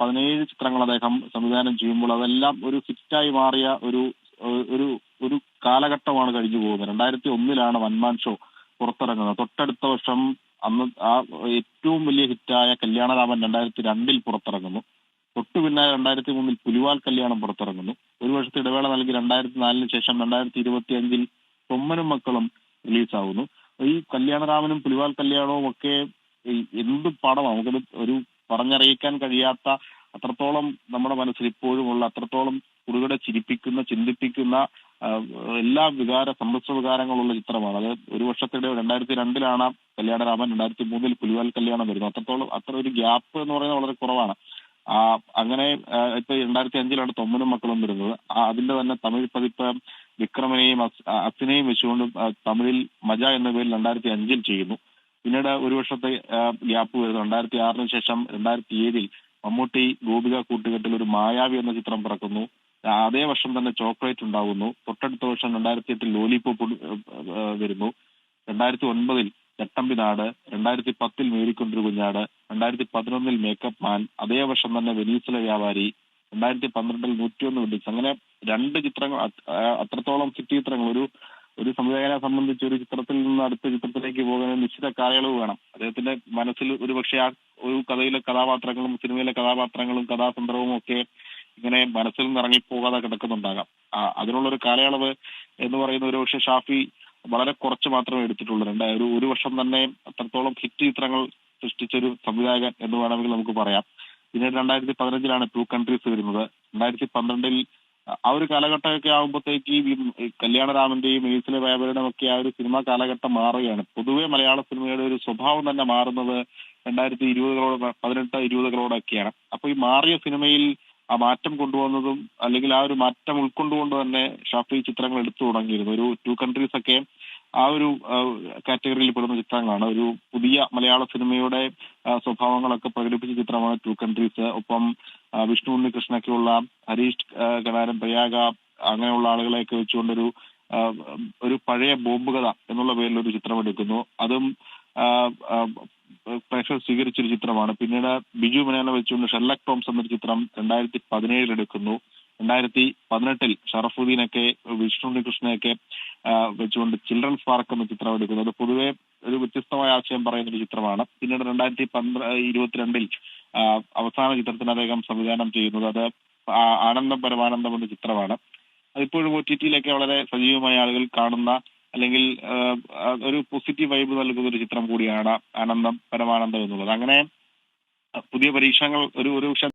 17 ചിത്രങ്ങൾ അദ്ദേഹം സംവിധാനം ചെയ്യുമ്പോൾ അതെല്ലാം ഒരു ഹിറ്റായി മാറിയ ഒരു ഒരു കാലഘട്ടമാണ് കഴിഞ്ഞു പോകുന്നത്. 2001 വൺമാൻ ഷോ പുറത്തിറങ്ങുന്നത്. തൊട്ടടുത്ത വർഷം അന്ന് ആ ഏറ്റവും വലിയ ഹിറ്റായ കല്യാണരാമൻ 2002 പുറത്തിറങ്ങുന്നു. തൊട്ടു പിന്നാലെ 2003 പുലിവാൽ കല്യാണം പുറത്തിറങ്ങുന്നു. ഒരു വർഷത്തെ ഇടവേള നൽകി 2004 ശേഷം 2025 തൊമ്മനും മക്കളും റിലീസാവുന്നു. ഈ കല്യാണരാമനും പുലിവാൽ കല്യാണവും ഒക്കെ എന്ത് പടമാണ്, നമുക്കത് ഒരു പറഞ്ഞറിയിക്കാൻ കഴിയാത്ത അത്രത്തോളം നമ്മുടെ മനസ്സിൽ ഇപ്പോഴുമുള്ള അത്രത്തോളം കുറുകടെ ചിരിപ്പിക്കുന്ന ചിന്തിപ്പിക്കുന്ന എല്ലാ സമ്മിശ്ര വികാരങ്ങളുള്ള ചിത്രമാണ്. അത് ഒരു വർഷത്തിടെ 2002 കല്യാണരാമൻ, 2003 പുലിവാൽ കല്യാണം വരുന്നു. അത്ര ഒരു ഗ്യാപ്പ് എന്ന് പറയുന്നത് വളരെ കുറവാണ്. അങ്ങനെ ഇപ്പൊ 2005 തൊമ്മനും മക്കളും വരുന്നത്. അതിന്റെ തന്നെ തമിഴ് പതിപ്പ് വിക്രമനെയും അസിനെയും വെച്ചുകൊണ്ട് തമിഴിൽ മജ എന്ന പേരിൽ 2005 ചെയ്യുന്നു. പിന്നീട് ഒരു വർഷത്തെ ഗ്യാപ്പ് വരുന്നു. 2006 ശേഷം 2007 മമ്മൂട്ടി ഗോപിക കൂട്ടുകെട്ടിൽ ഒരു മായാവി എന്ന ചിത്രം പിറക്കുന്നു. അതേ വർഷം തന്നെ ചോക്ലേറ്റ് ഉണ്ടാകുന്നു. തൊട്ടടുത്ത വർഷം 2008 ലോലിപോപ്പ് വരുന്നു. 2009 ചട്ടമ്പിനാട്, 2010 മേരിക്കൊണ്ടൊരു കുഞ്ഞാട്, 2011 മേക്കപ്പ് മാൻ, അതേ വർഷം തന്നെ വെനീസിലെ വ്യാപാരി, 2012 101 വെഡിങ്സ്. അങ്ങനെ 2 ചിത്രങ്ങൾ, അത്രത്തോളം ഹിറ്റ് ചിത്രങ്ങൾ. ഒരു സംവിധായകനെ സംബന്ധിച്ച് ഒരു ചിത്രത്തിൽ നിന്ന് അടുത്ത ചിത്രത്തിലേക്ക് പോകാൻ നിശ്ചിത കാലയളവ് വേണം. അദ്ദേഹത്തിന്റെ മനസ്സിൽ ഒരുപക്ഷെ ആ ഒരു കഥയിലെ കഥാപാത്രങ്ങളും സിനിമയിലെ കഥാപാത്രങ്ങളും കഥാസന്ദർഭവും ഒക്കെ ഇങ്ങനെ മനസ്സിൽ നിന്ന് ഇറങ്ങിപ്പോകാതെ കിടക്കുന്നുണ്ടാകാം. അതിനുള്ളൊരു കാലയളവ് എന്ന് പറയുന്ന ഒരുപക്ഷെ ഷാഫി വളരെ കുറച്ച് മാത്രമേ എടുത്തിട്ടുള്ളൂ. ഒരു വർഷം തന്നെ അത്രത്തോളം ഹിറ്റ് ചിത്രങ്ങൾ സൃഷ്ടിച്ചൊരു സംവിധായകൻ എന്ന് വേണമെങ്കിൽ നമുക്ക് പറയാം. പിന്നീട് 2015 ടു കൺട്രീസ് വരുന്നത്. 2012 ആ ഒരു കാലഘട്ടമൊക്കെ ആകുമ്പോഴത്തേക്ക് ഈ കല്യാണരാമന്റെയും വെനീസിലെ വ്യാപാരിയുടെയും ഒക്കെ ആ ഒരു സിനിമാ കാലഘട്ടം മാറുകയാണ്. പൊതുവെ മലയാള സിനിമയുടെ ഒരു സ്വഭാവം തന്നെ മാറുന്നത് 2018-20 അപ്പൊ ഈ മാറിയ സിനിമയിൽ ആ മാറ്റം കൊണ്ടുവന്നതും അല്ലെങ്കിൽ ആ ഒരു മാറ്റം ഉൾക്കൊണ്ടുകൊണ്ട് തന്നെ ഷാഫി ചിത്രങ്ങൾ എടുത്തു തുടങ്ങിയിരുന്നു. ഒരു ടു കൺട്രീസ് ഒക്കെ ആ ഒരു കാറ്റഗറിയിൽ പെടുന്ന ചിത്രങ്ങളാണ്. ഒരു പുതിയ മലയാള സിനിമയുടെ സ്വഭാവങ്ങളൊക്കെ പ്രകടിപ്പിച്ച ചിത്രമാണ് ടു കൺട്രീസ്. ഒപ്പം വിഷ്ണു ഉണ്ണികൃഷ്ണൊക്കെയുള്ള ഹരീഷ് കണാരൻ, പ്രയാഗ അങ്ങനെയുള്ള ആളുകളെയൊക്കെ വെച്ചുകൊണ്ടൊരു ഒരു പഴയ ബോംബ് കഥ എന്നുള്ള പേരിൽ ഒരു ചിത്രം എടുക്കുന്നു. അതും പ്രേക്ഷകർ സ്വീകരിച്ചൊരു ചിത്രമാണ്. പിന്നീട് ബിജു മേനോനെ വെച്ചുകൊണ്ട് ഷെർലക് ടോംസ് എന്നൊരു ചിത്രം 2017 എടുക്കുന്നു. 2018 ഷറഫുദ്ദീനൊക്കെ വിഷ്ണു ഉണ്ണികൃഷ്ണയൊക്കെ വെച്ചുകൊണ്ട് ചിൽഡ്രൻസ് പാർക്ക് എന്ന ചിത്രം എടുക്കുന്നു. അത് പൊതുവെ ഒരു വ്യത്യസ്തമായ ആശയം പറയുന്ന ഒരു ചിത്രമാണ്. പിന്നീട് 2022 അവസാന ചിത്രത്തിന് അദ്ദേഹം സംവിധാനം ചെയ്യുന്നത് അത് ആനന്ദം പരമാനന്ദം എന്ന ചിത്രമാണ്. അതിപ്പോഴും OTT-യിലൊക്കെ വളരെ സജീവമായ ആളുകൾ കാണുന്ന അല്ലെങ്കിൽ ഒരു പോസിറ്റീവ് വൈബ് നൽകുന്ന ഒരു ചിത്രം കൂടിയാണ് ആനന്ദം പരമാനന്ദം എന്നുള്ളത്. അങ്ങനെ പുതിയ പരീക്ഷണങ്ങൾ ഒരു